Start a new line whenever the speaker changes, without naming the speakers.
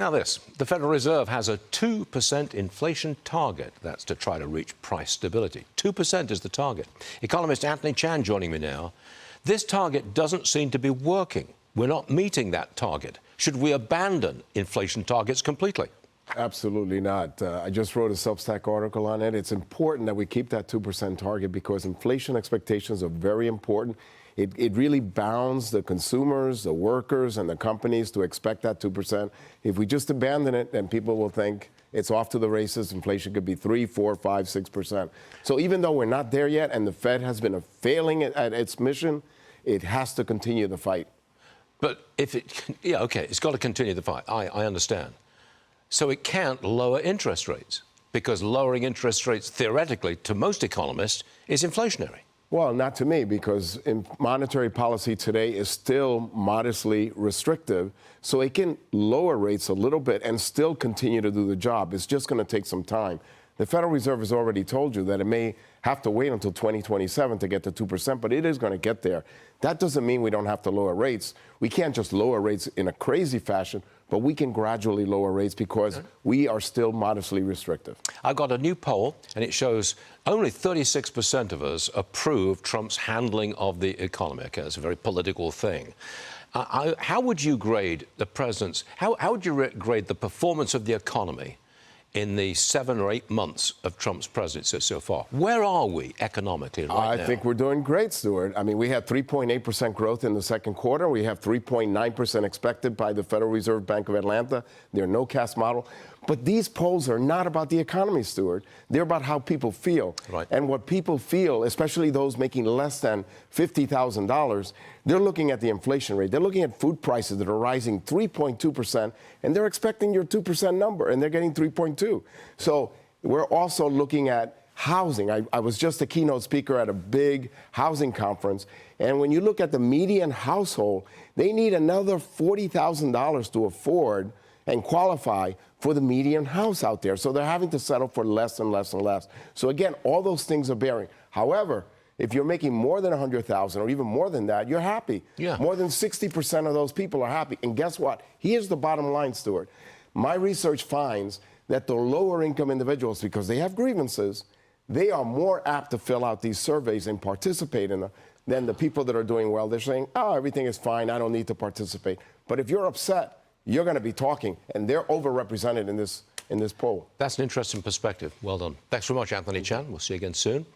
Now this, the Federal Reserve has a 2% inflation target. That's to try to reach price stability. 2% is the target. Economist Anthony Chan joining me now. This target doesn't seem to be working. We're not meeting that target. Should we abandon inflation targets completely?
Absolutely not. I just wrote a Substack article on it. It's important that we keep that 2% target because inflation expectations are very important. It really bounds the consumers, the workers, and the companies to expect that 2%. If we just abandon it, then people will think it's off to the races. Inflation could be 3, 4, 5, 6%. So even though we're not there yet and the Fed has been failing at its mission, it has to continue the fight.
But if it, yeah, okay, it's got to continue the fight. I understand. So it can't lower interest rates because lowering interest rates, theoretically, to most economists, is inflationary.
Well, not to me, because monetary policy today is still modestly restrictive, so it can lower rates a little bit and still continue to do the job. It's just going to take some time. The Federal Reserve has already told you that it may have to wait until 2027 to get to 2%, but it is going to get there. That doesn't mean we don't have to lower rates. We can't just lower rates in a crazy fashion, but we can gradually lower rates because we are still modestly restrictive.
I've got a new poll, and it shows only 36% of us approve Trump's handling of the economy. Okay, it's a very political thing. How would you grade the president's, how would you grade the performance of the economy in the 7 or 8 months of Trump's presidency so far? Where are we economically right now?
I think we're doing great, Stuart. I mean, we had 3.8% growth in the second quarter. We have 3.9% expected by the Federal Reserve Bank of Atlanta, their no-cast model. But these polls are not about the economy, Stuart. They're about how people feel.
Right.
And what people feel, especially those making less than $50,000, they're looking at the inflation rate. They're looking at food prices that are rising 3.2%, and they're expecting your 2% number, and they're getting 3.2. So we're also looking at housing. I was just a keynote speaker at a big housing conference, and when you look at the median household, they need another $40,000 to afford and qualify for the median house out there. So they're having to settle for less and less and less. So again, all those things are bearing. However, if you're making more than $100,000 or even more than that, you're happy.
Yeah.
More than 60% of those people are happy. And guess what? Here's the bottom line, Stuart. My research finds that the lower income individuals, because they have grievances, they are more apt to fill out these surveys and participate in them than the people that are doing well. They're saying, oh, everything is fine, I don't need to participate. But if you're upset, you're going to be talking, and they're overrepresented in this poll.
That's an interesting perspective. Well done. Thanks very much, Anthony Chan. We'll see you again soon.